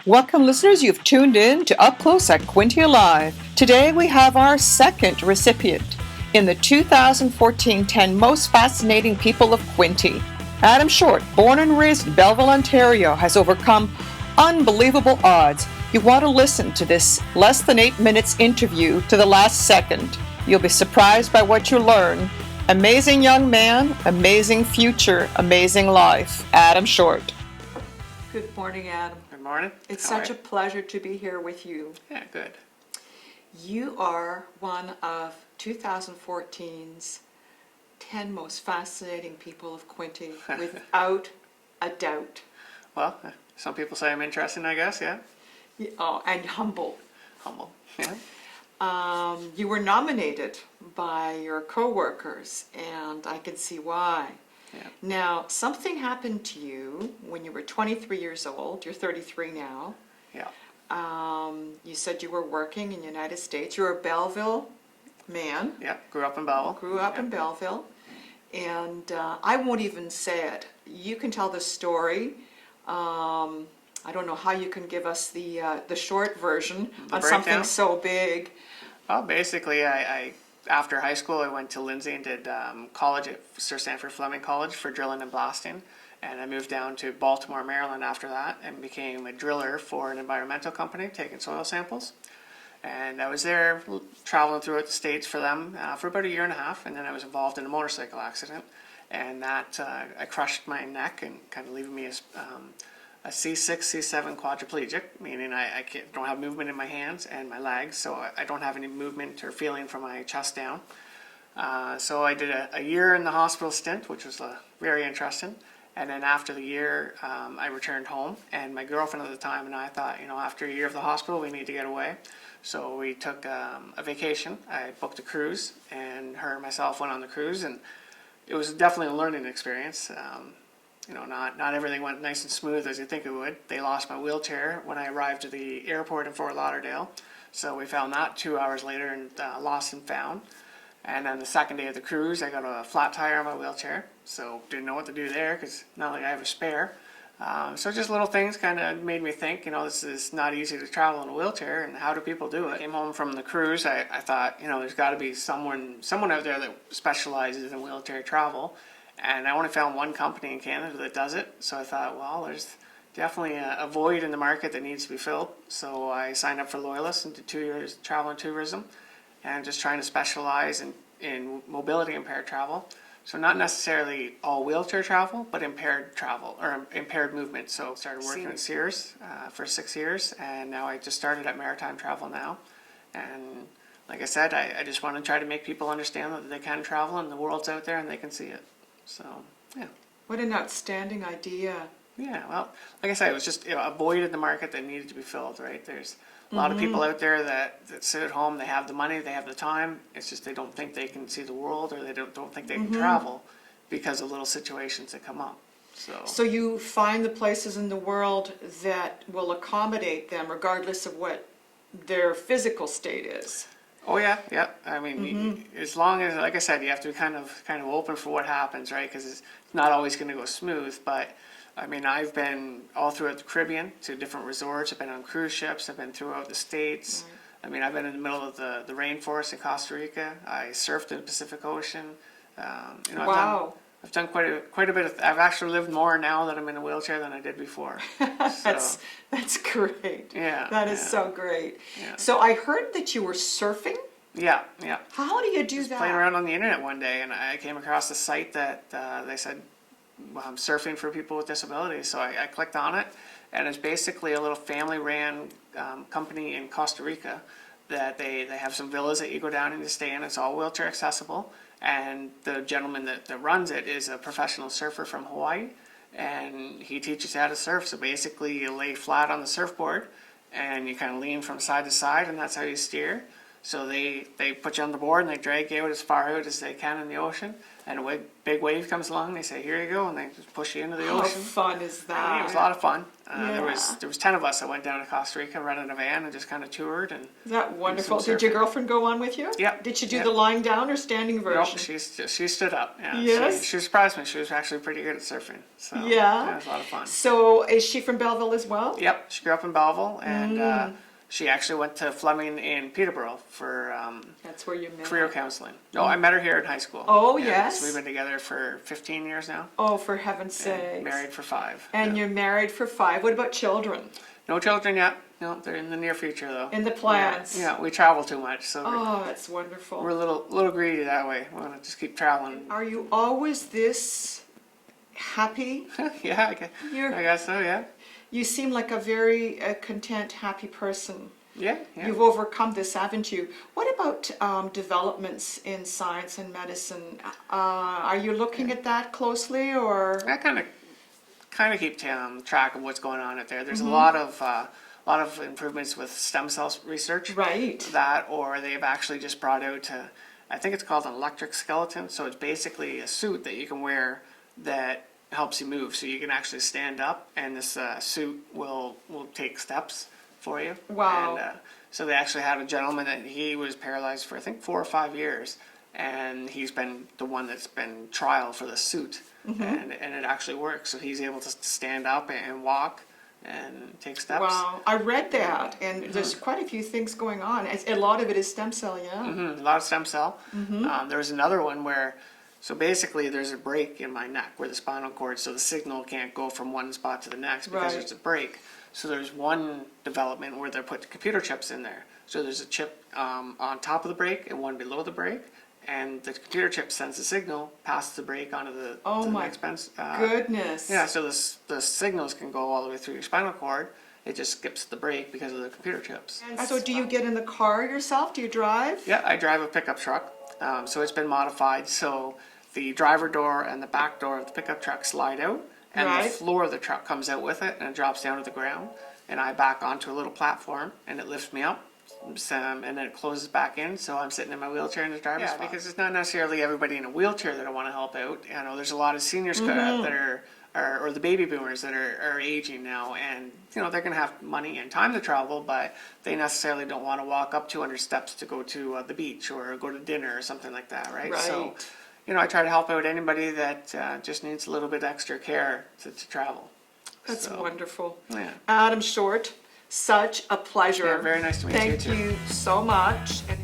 Welcome, listeners. You've tuned in to Up Close at QuinteALIVE. Today we have our second recipient in the 2014 10 Most Fascinating People of Quinte. Adam Short, born and raised in Belleville, Ontario, has overcome unbelievable odds. You want to listen to this less than 8 minutes interview to the last second. You'll be surprised by what you learn. Amazing young man, amazing future, amazing life. Adam Short. Good morning, Adam. Good morning. It's such a pleasure to be here with you. Yeah, good. You are one of 2014's 10 most fascinating people of Quinte, without a doubt. Well, some people say I'm interesting, I guess, yeah. Oh, and humble. Humble, yeah. You were nominated by your co-workers, and I can see why. Yeah. Now, something happened to you when you were 23 years old. You're 33 now. Yeah. You said you were working in the United States. You're a Belleville man. Yeah, grew up in Belleville. Grew up in Belleville. And I won't even say it. You can tell the story. I don't know how you can give us the short version on something so big. Well, basically, I after high school, I went to Lindsay and did college at Sir Sanford Fleming College for drilling and blasting. And I moved down to Baltimore, Maryland after that and became a driller for an environmental company, taking soil samples. And I was there traveling throughout the States for them for about a year and a half. And then I was involved in a motorcycle accident. And that, I crushed my neck and kind of leaving me a C6, C7 quadraplegic, meaning I don't have movement in my hands and my legs, so I don't have any movement or feeling from my chest down. So I did a year in the hospital stint, which was very interesting. And then after the year, I returned home, and my girlfriend at the time and I thought, after a year of the hospital, we need to get away. So we took a vacation. I booked a cruise, and her and myself went on the cruise, and it was definitely a learning experience. Not everything went nice and smooth as you think it would. They lost my wheelchair when I arrived at the airport in Fort Lauderdale. So we found that 2 hours later and lost and found. And then the second day of the cruise, I got a flat tire on my wheelchair. So didn't know what to do there because not like I have a spare. So just little things kind of made me think, this is not easy to travel in a wheelchair, and how do people do it? Came home from the cruise, I thought, there's got to be someone out there that specializes in wheelchair travel. And I only found one company in Canada that does it. So I thought, well, there's definitely a void in the market that needs to be filled. So I signed up for Loyalist and did 2 years travel and tourism, and just trying to specialize in mobility impaired travel. So not necessarily all wheelchair travel, but impaired travel or impaired movement. So I started working at Sears for 6 years, and now I just started at Maritime Travel now. And like I said, I just want to try to make people understand that they can travel and the world's out there and they can see it. So, yeah. What an outstanding idea. Yeah, well, like I said, it was just a void in the market that needed to be filled, right? There's a lot of people out there that sit at home, they have the money, they have the time, it's just they don't think they can see the world, or they don't think they can travel because of little situations that come up. So you find the places in the world that will accommodate them regardless of what their physical state is. Oh yeah. I mean, as long as, like I said, you have to be kind of open for what happens, right? Because it's not always going to go smooth. But I mean, I've been all throughout the Caribbean to different resorts. I've been on cruise ships. I've been throughout the States. Right. I mean, I've been in the middle of the rainforest in Costa Rica. I surfed in the Pacific Ocean. Wow. I've done quite a bit of. I've actually lived more now that I'm in a wheelchair than I did before. That's great. Yeah. That is so great. Yeah. So I heard that you were surfing. Yeah. How do you do that? Playing around on the internet one day, and I came across a site that they said, I'm surfing for people with disabilities. So I clicked on it, and it's basically a little family-ran company in Costa Rica that they have some villas that you go down and you stay in. It's all wheelchair accessible. And the gentleman that runs it is a professional surfer from Hawaii, and he teaches you how to surf. So basically you lay flat on the surfboard and you kind of lean from side to side, and that's how you steer. So they put you on the board and they drag you out as far out as they can in the ocean, and a big wave comes along. They say, "Here you go," and they just push you into the How ocean. fun is that? It was a lot of fun. There Yeah. was 10 of us that went down to Costa Rica, rented a van, and just kind of toured. And Is that wonderful? some Did your surfing. girlfriend go on with you? Yep. Did she do Yep. the lying down or standing no, version? she stood up. Yeah, Yes? she surprised me. She was actually pretty good at surfing. So Yeah. it was a lot of fun. So is she from Belleville as well? Yep, she grew up in Belleville, and she actually went to Fleming in Peterborough for That's where you met. career counseling. No, I met her here in high school. Oh, Yeah, yes. So we've been together for 15 years now. Oh, for heaven's And sake. married for 5. And Yeah. you're married for 5. What about children? No children yet. No, they're in the near future though. In the plans? Yeah, we travel too much, so Oh, that's wonderful. we're a little greedy that way. We want to just keep traveling. Are you always this happy? Yeah, You're- I guess so. Yeah, You seem like a very content, happy person. yeah. You've overcome this, haven't you? What about developments in science and medicine? Are you looking at that closely, or? I kind of keep track of what's going on out there. There's Mm-hmm. a lot of improvements with stem cell research. Right. That, or they've actually just brought out, I think it's called an electric skeleton. So it's basically a suit that you can wear that helps you move. So you can actually stand up, and this suit will take steps for you. Wow. And so they actually had a gentleman that he was paralyzed for I think 4 or 5 years, and he's been the one that's been trial for the suit, Mm-hmm. and it actually works. So he's able to stand up and walk and take steps. Wow, I read that, and there's quite a few things going on. A lot of it is stem cell, yeah. A lot of stem cell. Mm-hmm. There was another one where, so basically there's a break in my neck where the spinal cord, so the signal can't go from one spot to the next because Right. there's a break. So there's one development where they put computer chips in there. So there's a chip on top of the break and one below the break, and the computer chip sends the signal past the break onto the, Oh to the my next bench. Goodness. Yeah, so the signals can go all the way through your spinal cord. It just skips the break because of the computer chips. And so do you get in the car yourself? Do you drive? Yeah, I drive a pickup truck, so it's been modified. So the driver door and the back door of the pickup truck slide out, and Right. the floor of the truck comes out with it, and it drops down to the ground. And I back onto a little platform, and it lifts me up, and then it closes back in. So I'm sitting in my wheelchair in the driver's spot. Because it's not necessarily everybody in a wheelchair that I want to help out. You know, there's a lot of seniors that are or the baby boomers that are aging now, and you know they're going to have money and time to travel, but they necessarily don't want to walk up 200 steps to go to the beach or go to dinner or something like that, right? So, Right. you know, I try to help out anybody that just needs a little bit extra care to travel. That's So, wonderful. Yeah. Adam Short, such a pleasure. Yeah, very nice to meet you, Thank too. you so much. And